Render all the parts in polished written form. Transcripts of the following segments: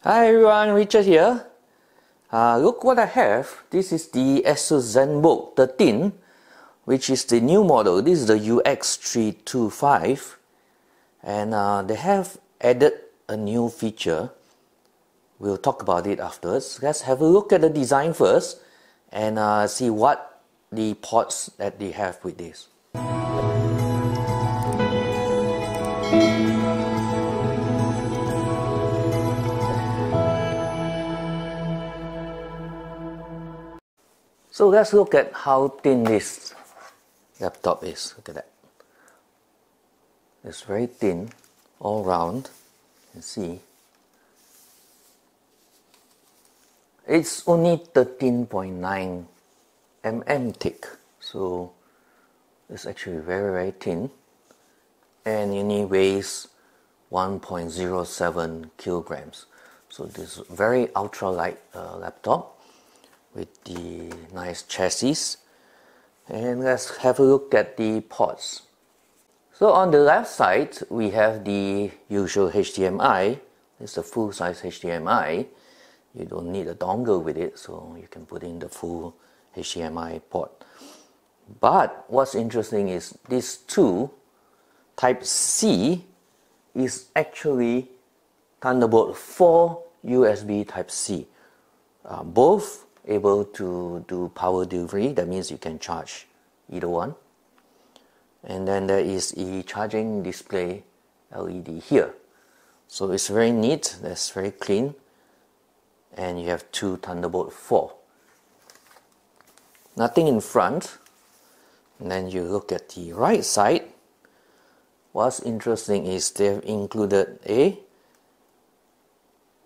Hi everyone, Richard here. Look what I have. This is the Asus Zenbook 13, which is the new model. This is the UX325, and they have added a new feature. We'll talk about it afterwards. Let's have a look at the design first and see what the ports that they have with this. So let's look at how thin this laptop is. Look at that. It's very thin all round. You can see. It's only 13.9 mm thick. So it's actually very thin. And it only weighs 1.07 kilograms. So this is very ultralight laptop with the nice chassis. And let's have a look at the ports. So on the left side we have the usual HDMI. It's a full-size HDMI. You don't need a dongle with it, so you can put in the full HDMI port. But what's interesting is this two Type C is actually Thunderbolt 4 USB Type C. Both able to do power delivery. That means you can charge either one. And then there is a charging display LED here. So it's very neat, that's very clean. And you have two Thunderbolt 4. Nothing in front. And then you look at the right side. What's interesting is they've included a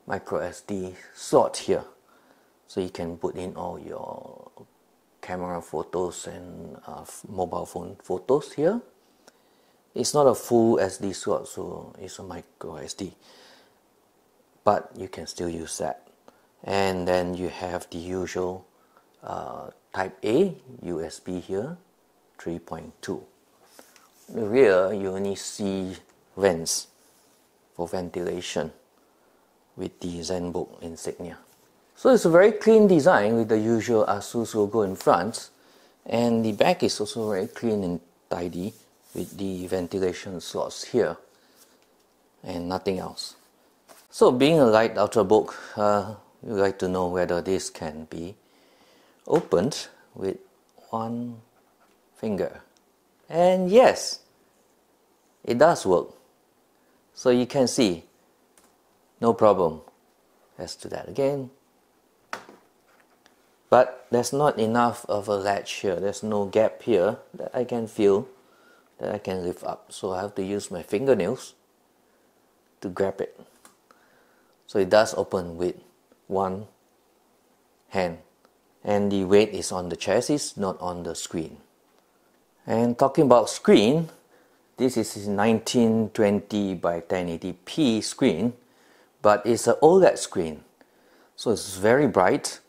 MicroSD slot here. So you can put in all your camera photos and mobile phone photos here. It's not a full SD slot, so it's a micro SD. But you can still use that. And then you have the usual Type A USB here, 3.2. In the rear, you only see vents for ventilation with the Zenbook insignia. So it's a very clean design with the usual Asus logo in front, and the back is also very clean and tidy with the ventilation slots here and nothing else. So being a light ultrabook, you like to know whether this can be opened with one finger. And yes, it does work. So you can see, no problem. Let's do that again. But there's not enough of a latch here. There's no gap here that I can feel, that I can lift up. So I have to use my fingernails to grab it. So it does open with one hand. And the weight is on the chassis, not on the screen. And talking about screen, this is a 1920 by 1080p screen, but it's an OLED screen. So it's very bright.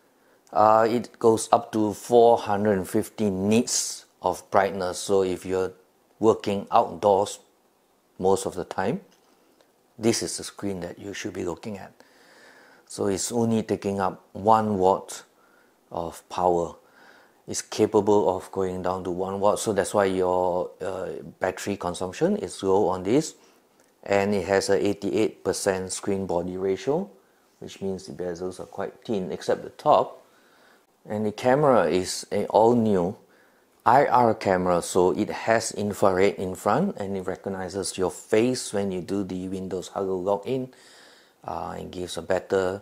It goes up to 450 nits of brightness. So if you're working outdoors most of the time, this is the screen that you should be looking at. So it's only taking up 1 watt of power. It's capable of going down to 1 watt. So that's why your battery consumption is low on this. And it has a 88% screen body ratio, which means the bezels are quite thin except the top. And the camera is an all-new IR camera, so it has infrared in front and it recognizes your face when you do the Windows Hello login. It gives a better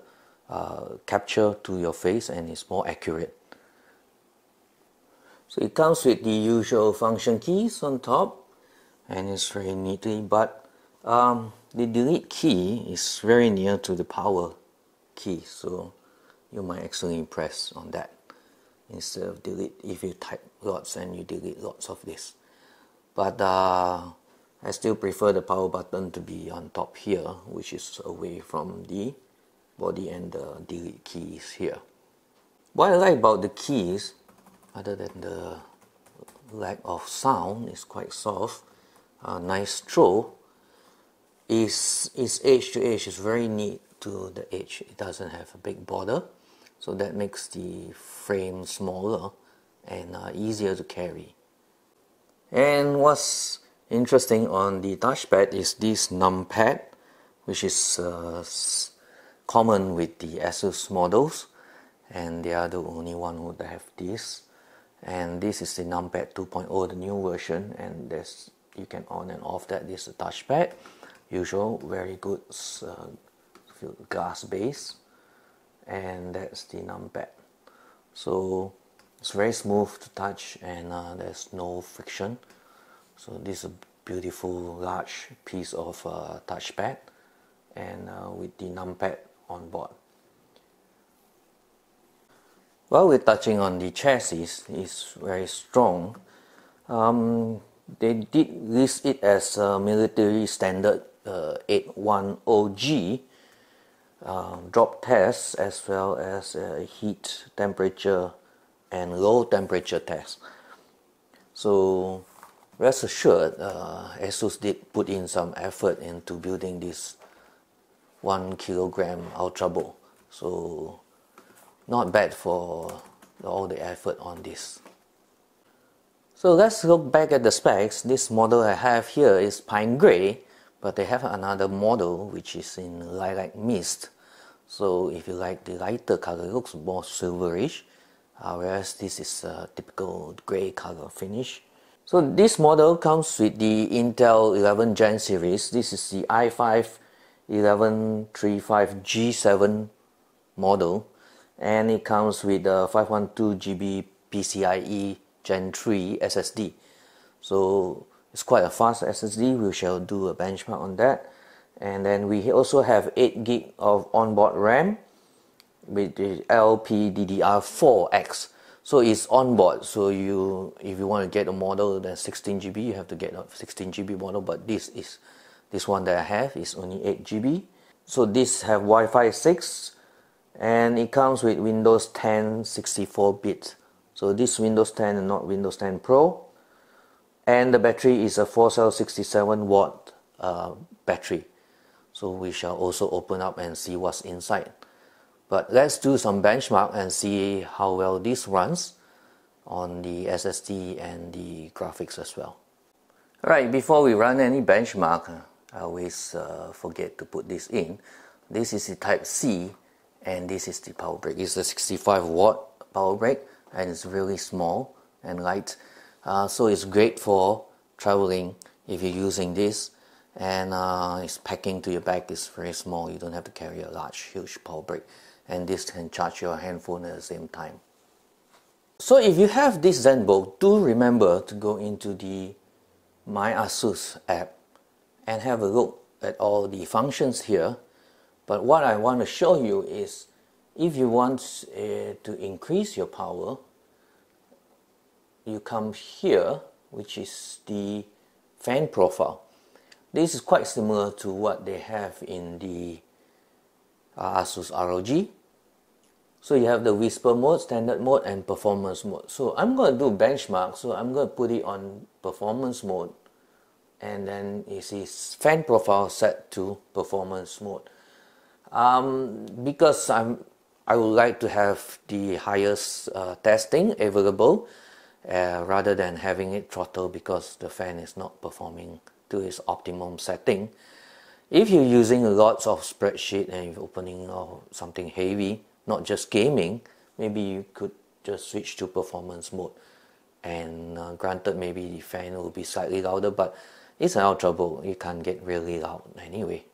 capture to your face and it's more accurate. So it comes with the usual function keys on top and it's very neatly, but the delete key is very near to the power key, so you might accidentally press on that instead of delete if you type lots and you delete lots of this. But I still prefer the power button to be on top here, which is away from the body, and the delete keys here. What I like about the keys, other than the lack of sound, is quite soft, nice throw, is edge to edge, is very neat. to the edge. It doesn't have a big border, so that makes the frame smaller and easier to carry. And what's interesting on the touchpad is this numpad, which is common with the Asus models, and they are the only one who have this. And this is the numpad 2.0, the new version, and there's, you can on and off that. This is the touchpad, usual, very good glass base, and that's the numpad. So it's very smooth to touch, and there's no friction. So this is a beautiful large piece of touchpad, and with the numpad on board. While we're touching on the chassis, it's very strong. They did list it as a military standard 810G drop test, as well as heat, temperature, and low temperature test. So rest assured, Asus did put in some effort into building this 1 kilogram ultrabook. So not bad for all the effort on this. So let's look back at the specs. This model I have here is pine gray, but they have another model which is in lilac mist. So if you like the lighter color, it looks more silverish, whereas this is a typical gray color finish. So this model comes with the Intel 11 Gen series. This is the i5 1135G7 model, and it comes with a 512GB PCIe Gen 3 SSD. So it's quite a fast SSD. We shall do a benchmark on that. And then we also have 8 GB of onboard RAM with the LPDDR4X. So it's onboard. So if you want to get a model that's 16GB, you have to get a 16GB model. But this one that I have is only 8GB. So this have Wi-Fi 6, and it comes with Windows 10 64-bit. So this Windows 10 and not Windows 10 Pro. And the battery is a 4-cell 67-watt battery. So we shall also open up and see what's inside. But let's do some benchmark and see how well this runs on the SSD and the graphics as well. Alright, before we run any benchmark, I always forget to put this in. This is the Type C, and this is the power brick. It's a 65-watt power brick, and it's really small and light. So it's great for traveling if you're using this, and it's packing to your bag is very small. You don't have to carry a huge power brick, and this can charge your handphone at the same time. So if you have this Zenbook, do remember to go into the My Asus app and have a look at all the functions here. But what I want to show you is, if you want to increase your power, you come here, which is the fan profile. This is quite similar to what they have in the Asus ROG. So you have the whisper mode, standard mode, and performance mode. So I'm going to do benchmark, so I'm going to put it on performance mode, and then you see fan profile set to performance mode. Because I would like to have the highest testing available, rather than having it throttle because the fan is not performing to its optimum setting. If you're using lots of spreadsheet and you're opening something heavy, not just gaming, maybe you could just switch to performance mode. And granted, maybe the fan will be slightly louder, but it's an ultrabook, you can't get really loud anyway.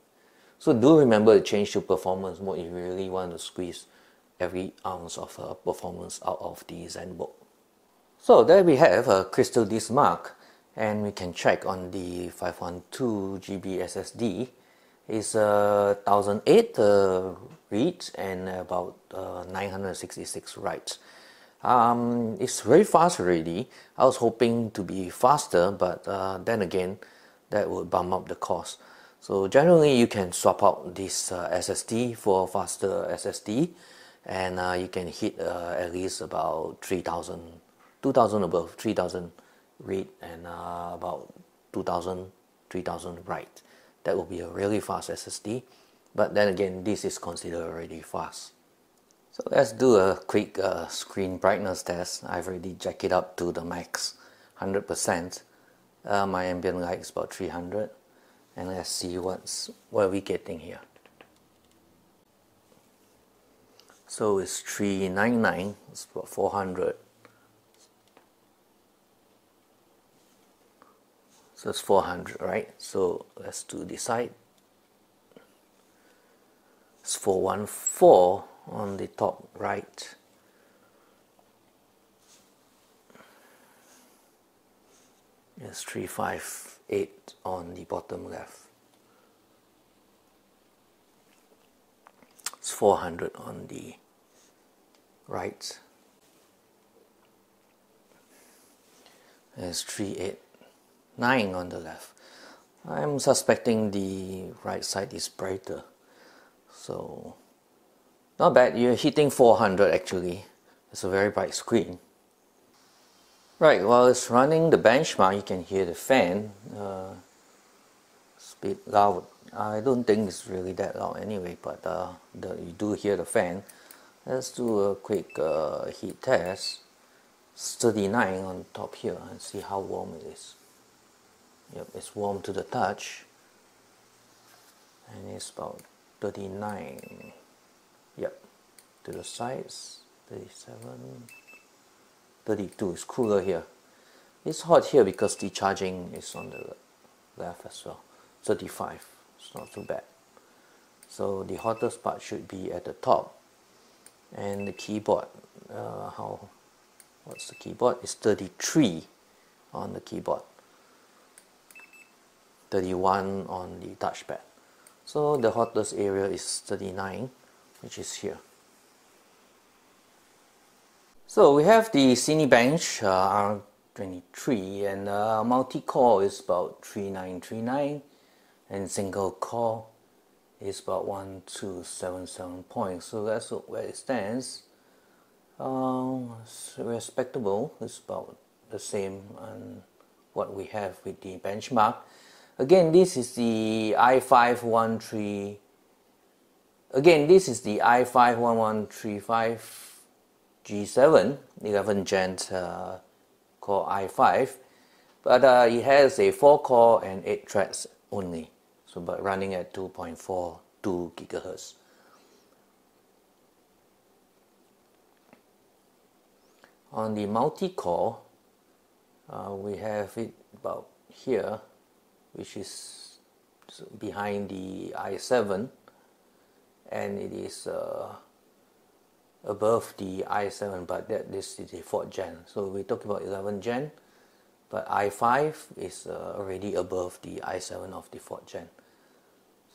So do remember to change to performance mode if you really want to squeeze every ounce of performance out of the Zenbook. So there we have a crystal disc mark, and we can check on the 512GB SSD. It's 1008 reads and about 966 writes. It's very fast already. I was hoping to be faster, but then again, that would bump up the cost. So generally, you can swap out this SSD for faster SSD, and you can hit at least about 3000, 2000 above, 3000 read, and about 2000, 3000 write. That will be a really fast SSD. but then again, this is considered already fast. So let's do a quick screen brightness test. I've already jacked it up to the max, 100%. My ambient light is about 300, and let's see what we're getting here. So it's 399, it's about 400. So it's 400, right? So let's do the side. It's 414 on the top right. It's 358 on the bottom left. It's 400 on the right. It's 389 on the left. I'm suspecting the right side is brighter. So, not bad. You're hitting 400 actually. It's a very bright screen. Right, while it's running the benchmark, you can hear the fan. It's a bit loud. I don't think it's really that loud anyway, but you do hear the fan. Let's do a quick heat test. It's 39 on top here, and see how warm it is. Yep, it's warm to the touch, and it's about 39. Yep, to the sides, 37, 32. It's cooler here. It's hot here because the charging is on the left as well. 35. It's not too bad. So the hottest part should be at the top, and the keyboard. What's the keyboard? It's 33 on the keyboard. 31 on the touchpad. So the hottest area is 39, which is here. So we have the Cinebench R23, and multi-core is about 3939, and single core is about 1277 points. So that's where it stands. It's respectable. It's about the same on what we have with the benchmark. Again, this is the i5-1135. Again, this is the i5-1135 G7 11 Gen Core i5, but it has a 4-core and 8 threads only. So, but running at 2.42 GHz. On the multi-core, we have it about here, which is behind the i7, and it is above the i7, but this is the 4th gen. So we talk about 11 gen, but i5 is already above the i7 of the 4th gen.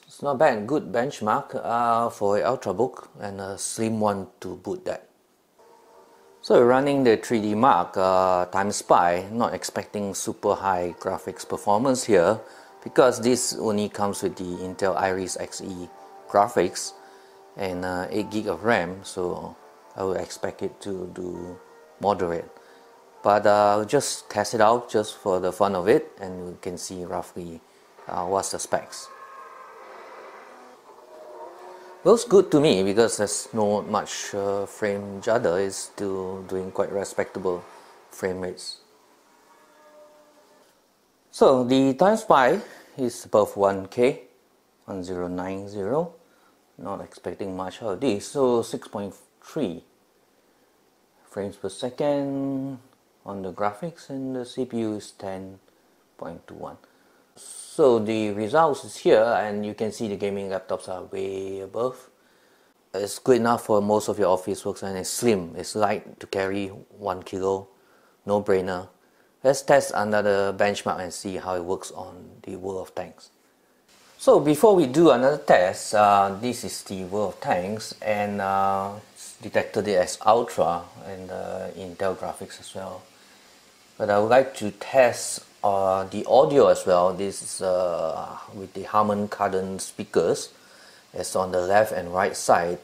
It's not bad. Good benchmark for an Ultrabook, and a slim one to boot that. So running the 3D Mark times Pi, not expecting super high graphics performance here, because this only comes with the Intel Iris Xe graphics and 8 GB of RAM, so I would expect it to do moderate. But I'll just test it out just for the fun of it, and we can see roughly what's the specs. Looks good to me because there's not much frame judder. It's still doing quite respectable frame rates. So the times Pi is above 1K, 1090. Not expecting much out of this. So 6.3 frames per second on the graphics, and the CPU is 10.21. So the results is here, and you can see the gaming laptops are way above. It's good enough for most of your office works, and it's slim, it's light to carry, 1 kilo, no brainer. Let's test another benchmark and see how it works on the World of Tanks. So before we do another test, this is the World of Tanks, and it's detected it as Ultra and Intel graphics as well. But I would like to test the audio as well. This is with the Harman Kardon speakers. It's on the left and right side.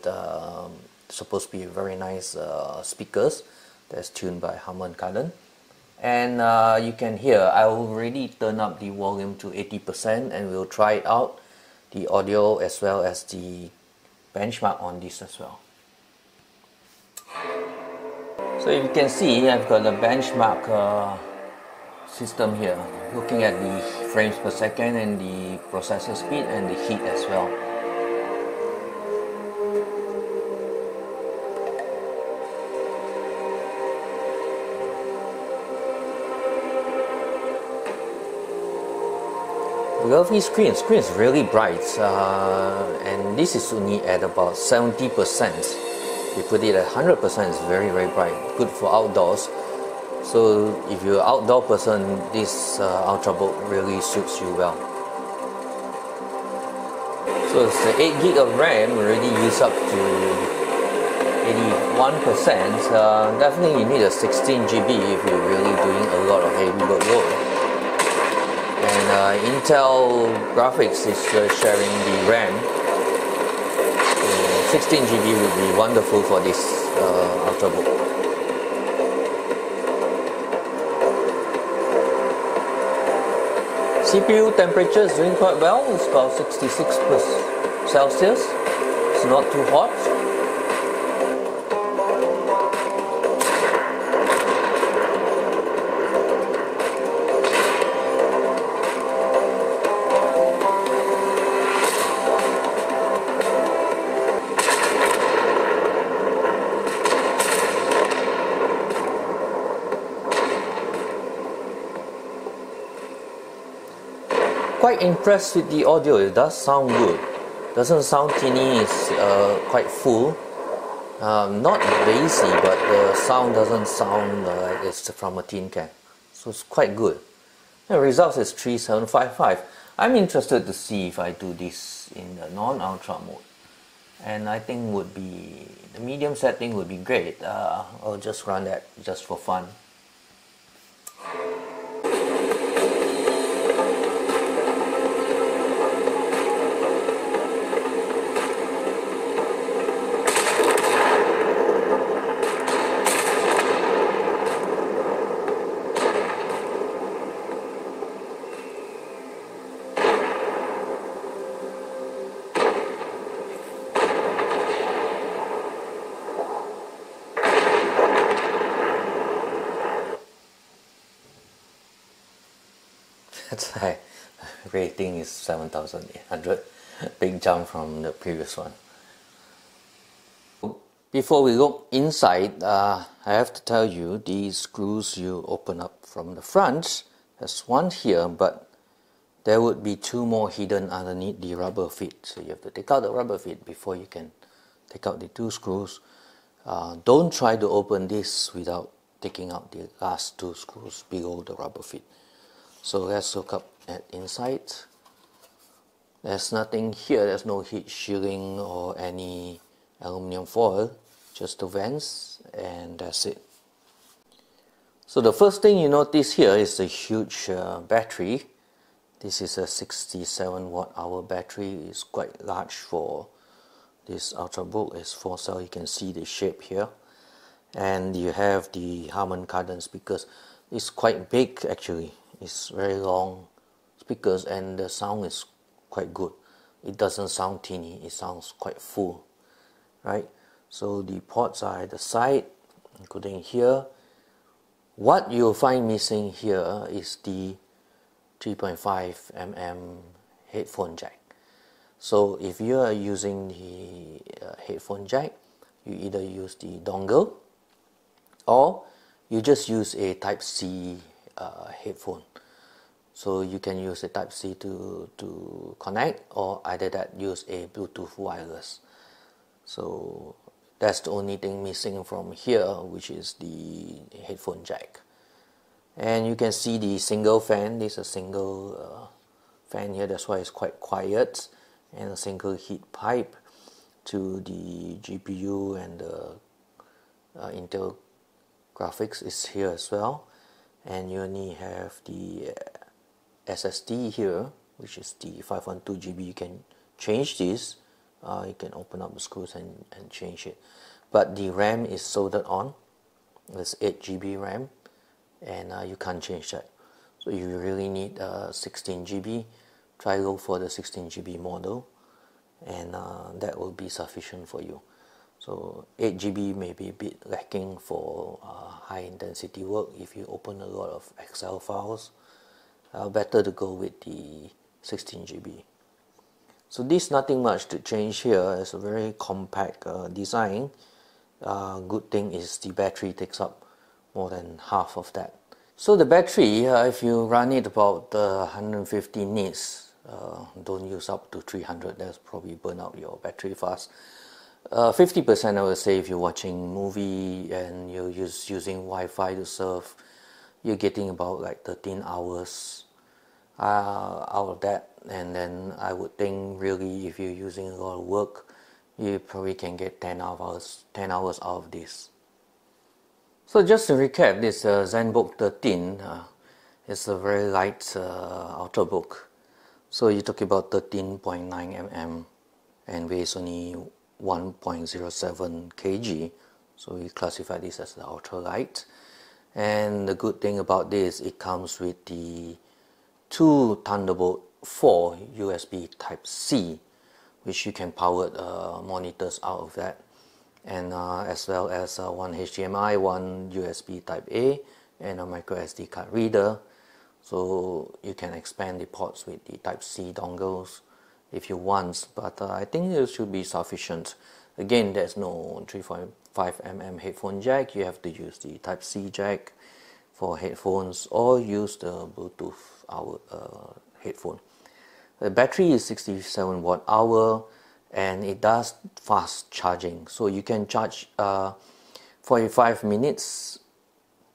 Supposed to be very nice speakers that's tuned by Harman Kardon. And you can hear, I already turned up the volume to 80%, and we'll try it out the audio as well as the benchmark on this as well. So if you can see, I've got the benchmark system here, looking at the frames per second and the processor speed and the heat as well. Lovely screen is really bright, and this is only at about 70%. You put it at 100%, it's very bright, good for outdoors. So if you're an outdoor person, this Ultrabook really suits you well. So it's the 8 gig of RAM already used up to 81%. Definitely you need a 16 GB if you're really doing a lot of heavy workload. And Intel graphics is sharing the RAM. 16 GB would be wonderful for this Ultrabook. CPU temperature is doing quite well. It's about 66 Celsius. It's not too hot. Quite impressed with the audio. It does sound good. Doesn't sound tinny. It's quite full. Not bassy, but the sound doesn't sound like it's from a tin can. So it's quite good. The results is 3755. I'm interested to see if I do this in the non-ultra mode. And I think would be the medium setting would be great. I'll just run that just for fun. That's why rating is 7,800. Big jump from the previous one. Before we look inside, I have to tell you these screws you open up from the front. There's one here, but there would be 2 more hidden underneath the rubber feet. So you have to take out the rubber feet before you can take out the 2 screws. Don't try to open this without taking out the last 2 screws below the rubber feet. So let's look up at inside. There's nothing here. There's no heat shielding or any aluminum foil, just the vents, and that's it. So the first thing you notice here is the huge battery. This is a 67 watt-hour battery. It's quite large for this Ultrabook. It's 4-cell. You can see the shape here. And you have the Harman Kardon speakers. It's quite big actually. It's very long speakers and the sound is quite good. It doesn't sound tinny, it sounds quite full, right? So the ports are at the side, including here. What you'll find missing here is the 3.5mm headphone jack. So if you are using the headphone jack, you either use the dongle or you just use a Type-C headphone. So you can use a Type-C to connect, or either that use a Bluetooth wireless. So that's the only thing missing from here, which is the headphone jack. And you can see the single fan. This is a single fan here, that's why it's quite quiet, and a single heat pipe to the GPU, and the Intel graphics is here as well. And you only have the SSD here, which is the 512 GB. You can change this. You can open up the screws and change it. But the RAM is soldered on. It's 8 GB RAM, and you can't change that. So you really need 16 GB try look for the 16 GB model, and that will be sufficient for you. So 8 GB may be a bit lacking for high intensity work. If you open a lot of Excel files, better to go with the 16 GB. So this nothing much to change here. It's a very compact design. Good thing is the battery takes up more than half of that. So the battery, if you run it about 150 nits, don't use up to 300, that's probably burn out your battery fast. 50% I would say if you're watching movie and you're using Wi-Fi to surf, you're getting about like 13 hours out of that. And then I would think really if you're using a lot of work, you probably can get 10 hours out of this. So just to recap, this Zenbook 13 is a very light ultrabook. So you're talking about 13.9 mm and weighs only 1.07 kg. So we classify this as the ultralight. And the good thing about this, it comes with the 2 Thunderbolt 4 USB Type-C, which you can power monitors out of that, and as well as one HDMI, one USB Type-A, and a microSD card reader. So you can expand the ports with the Type-C dongles if you want, but I think it should be sufficient. Again, there's no 3.5 mm headphone jack. You have to use the Type-C jack for headphones or use the Bluetooth headphone. The battery is 67 watt hour and it does fast charging. So you can charge 45 minutes.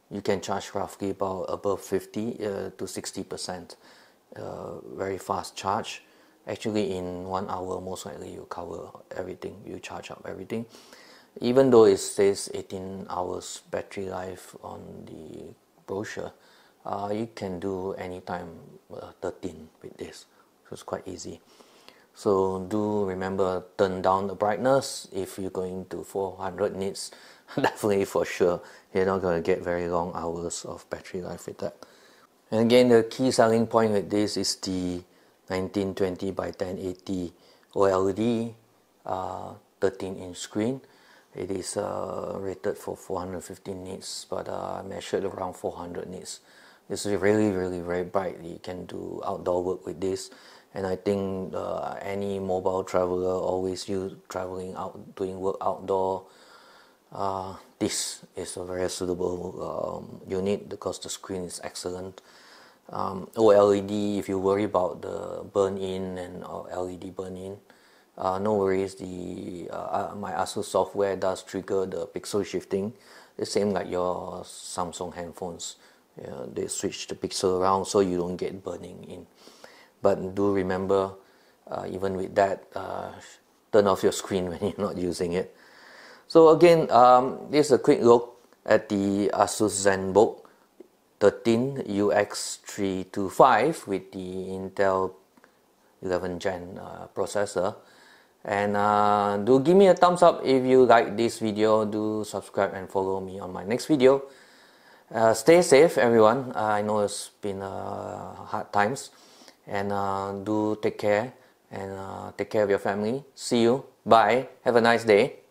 You can charge roughly about above 50 to 60%. Very fast charge. Actually, in 1 hour, most likely you cover everything. You charge up everything. Even though it says 18 hours battery life on the brochure, you can do anytime 13 with this. So it's quite easy. So do remember, turn down the brightness if you're going to 400 nits. Definitely for sure you're not going to get very long hours of battery life with that. And again, the key selling point with this is the 1920 by 1080 OLED 13-inch screen. It is rated for 415 nits, but I measured around 400 nits. This is really very bright. You can do outdoor work with this, and I think any mobile traveler, always traveling out, doing work outdoor, this is a very suitable unit because the screen is excellent. OLED, if you worry about the burn-in and LED burn-in, no worries. My Asus software does trigger the pixel shifting, the same like your Samsung handphones. They switch the pixel around so you don't get burning in. But do remember, even with that, turn off your screen when you're not using it. So again, this is a quick look at the Asus Zenbook 13 UX325 with the Intel 11 Gen processor. And do give me a thumbs up if you like this video. Do subscribe and follow me on my next video. Stay safe, everyone. I know it's been hard times, and do take care, and take care of your family. See you. Bye. Have a nice day.